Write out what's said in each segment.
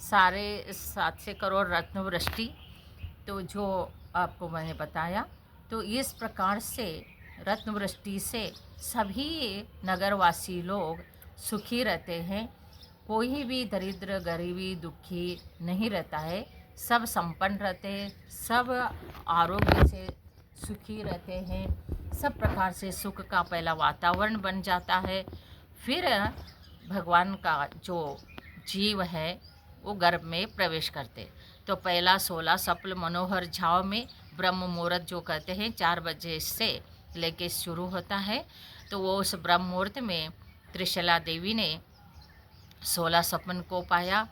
सारे 700 करोड़ रत्न वृष्टि, तो जो आपको मैंने बताया, तो इस प्रकार से रत्न वृष्टि से सभी नगरवासी लोग सुखी रहते हैं। कोई भी दरिद्र गरीबी दुखी नहीं रहता है, सब संपन्न रहते हैं, सब आरोग्य से सुखी रहते हैं, सब प्रकार से सुख का पहला वातावरण बन जाता है। फिर भगवान का जो जीव है वो गर्भ में प्रवेश करते। तो पहला 16 सप्ल मनोहर झाव में ब्रह्म मुहूर्त जो कहते हैं 4 बजे से लेके शुरू होता है। तो वो उस ब्रह्म मुहूर्त में त्रिशला देवी ने 16 सपन को पाया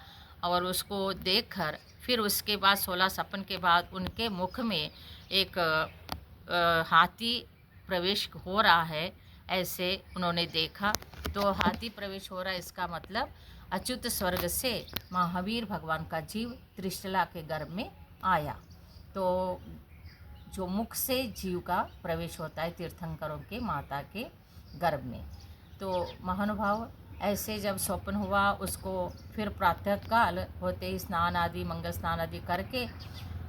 और उसको देखकर फिर उसके बाद 16 सपन के बाद उनके मुख में एक हाथी प्रवेश हो रहा है, ऐसे उन्होंने देखा। तो हाथी प्रवेश हो रहा है, इसका मतलब अच्युत स्वर्ग से महावीर भगवान का जीव त्रिशला के गर्भ में आया। तो जो मुख से जीव का प्रवेश होता है तीर्थंकरों के माता के गर्भ में। तो महानुभाव ऐसे जब स्वप्न हुआ उसको फिर प्रातःकाल होते ही स्नान आदि मंगल स्नान आदि करके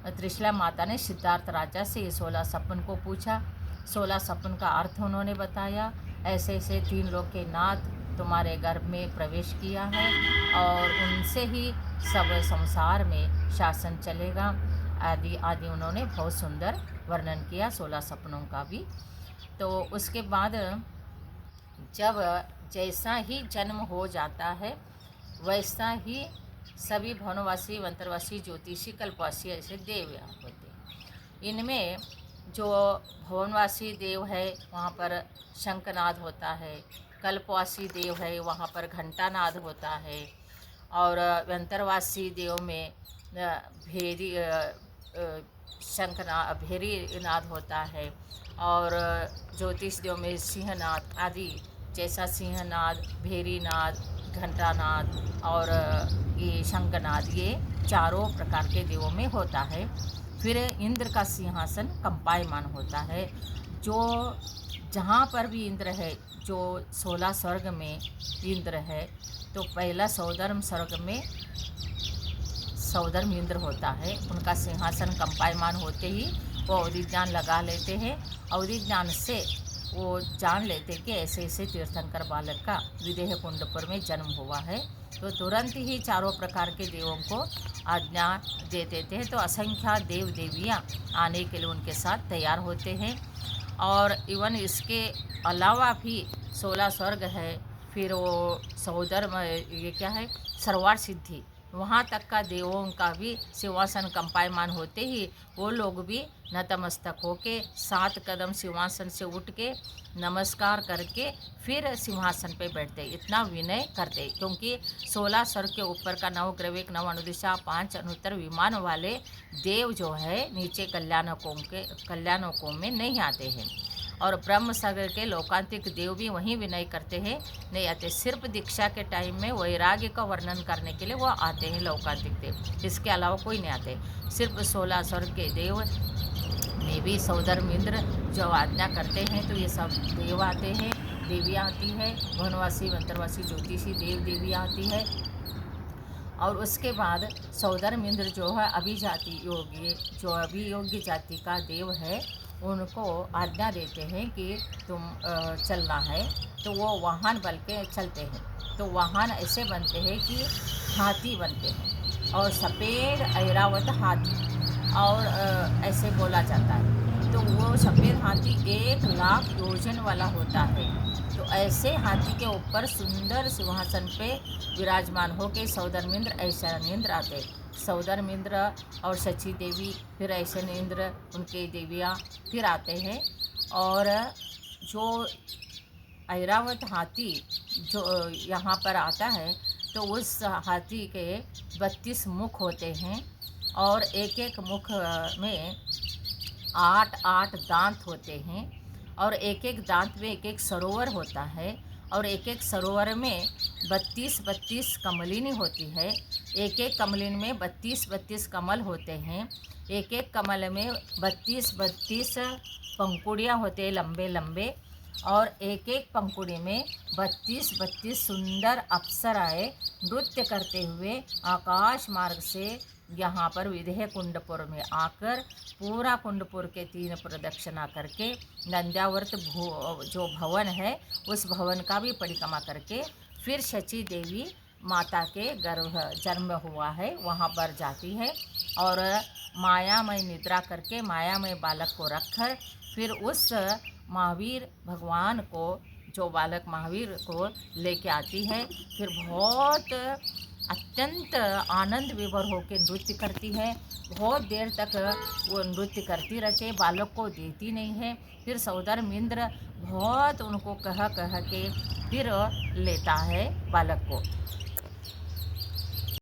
त्रिशला माता ने सिद्धार्थ राजा से 16 सपन को पूछा। 16 सपन का अर्थ उन्होंने बताया। ऐसे ऐसे 3 लोग के नाथ तुम्हारे गर्भ में प्रवेश किया है और उनसे ही सब संसार में शासन चलेगा आदि आदि उन्होंने बहुत सुंदर वर्णन किया 16 सपनों का भी। तो उसके बाद जब जैसा ही जन्म हो जाता है वैसा ही सभी भवनवासी वंतरवासी ज्योतिषी कल्पवासी ऐसे देव यहाँ होते हैं। इनमें जो भवनवासी देव है वहाँ पर शंखनाद होता है, कल्पवासी देव है वहाँ पर घंटानाद होता है, और वंतरवासी देव में भेरी भेरी नाद होता है, और ज्योतिष देव में सिंहनाद आदि जैसा सिंहनाद, भेरीनाद, घंटानाद और ये शंखनाद, ये चारों प्रकार के देवों में होता है। फिर इंद्र का सिंहासन कंपायमान होता है। जो जहाँ पर भी इंद्र है, जो 16 स्वर्ग में इंद्र है, तो पहला सौधर्म स्वर्ग में सौधर्म इंद्र होता है। उनका सिंहासन कंपायमान होते ही वो अवधि ज्ञान लगा लेते हैं। अवधि ज्ञान से वो जान लेते कि ऐसे ऐसे तीर्थंकर बालक का विदेह कुंडपुर में जन्म हुआ है। तो तुरंत ही चारों प्रकार के देवों को आज्ञा दे देते हैं। तो असंख्य देव देवियाँ आने के लिए उनके साथ तैयार होते हैं। और इवन इसके अलावा भी 16 स्वर्ग है। फिर वो सौधर्म, ये क्या है, सर्वार सिद्धि, वहाँ तक का देवों का भी सिंहासन कंपायमान होते ही वो लोग भी नतमस्तक होके 7 कदम सिंहासन से उठ के नमस्कार करके फिर सिंहासन पे बैठते, इतना विनय करते। क्योंकि 16 स्वर्ग के ऊपर का 9 ग्रविक 9 अनुदिशा 5 अनुत्तर विमान वाले देव जो है नीचे कल्याणकों में नहीं आते हैं। और ब्रह्म सागर के लोकांतिक देव भी वहीं विनय करते हैं, नहीं आते। सिर्फ दीक्षा के टाइम में वैराग्य का वर्णन करने के लिए वो आते हैं लौकांतिक देव, इसके अलावा कोई नहीं आते। सिर्फ 16 स्वर्ग के देव में भी सौधर्म इंद्र जो आज्ञा करते हैं, तो ये सब देव आते हैं, देवियाँ आती है, भवनवासी वंतरवासी ज्योतिषी देव देवियाँ आती है। और उसके बाद सौधर्म इंद्र जो है अभिजाति योगी, जो अभियोग्य जाति का देव है, उनको आज्ञा देते हैं कि तुम चलना है। तो वो वाहन बल के चलते हैं। तो वाहन ऐसे बनते हैं कि हाथी बनते हैं, और सफ़ेद ऐरावत हाथी, और ऐसे बोला जाता है। तो वो सफ़ेद हाथी 1 लाख योजन वाला होता है। तो ऐसे हाथी के ऊपर सुंदर सिंहासन पे विराजमान होकर सौधर्मेंद्र ऐशानेंद्र आते। सौधर्मेंद्र और शची देवी, फिर ऐशानेंद्र, उनके देवियाँ फिर आते हैं। और जो ऐरावत हाथी जो यहाँ पर आता है, तो उस हाथी के 32 मुख होते हैं, और एक एक मुख में 8-8 दांत होते हैं, और एक एक दांत में एक एक सरोवर होता है, और एक एक सरोवर में 32-32 कमलिनी होती है। एक एक कमलिन में 32-32 कमल होते हैं। एक एक कमल में 32-32 पंखुड़ियाँ होते हैं लंबे लंबे, और एक एक पंखुड़ी में 32-32 सुंदर अप्सराएं नृत्य करते हुए आकाश मार्ग से यहाँ पर विदेह कुंडपुर में आकर पूरा कुंडपुर के 3 प्रदक्षिणा करके नंद्यावर्त जो भवन है उस भवन का भी परिक्रमा करके फिर शची देवी माता के गर्भ जन्म हुआ है वहाँ पर जाती है और मायामय निद्रा करके मायामय बालक को रखकर फिर उस महावीर भगवान को जो बालक महावीर को लेके आती है। फिर बहुत अत्यंत आनंद विभोर होकर नृत्य करती है। बहुत देर तक वो नृत्य करती रहती है, बालक को देती नहीं है। फिर सौदर इंद्र बहुत उनको कह के फिर लेता है बालक को।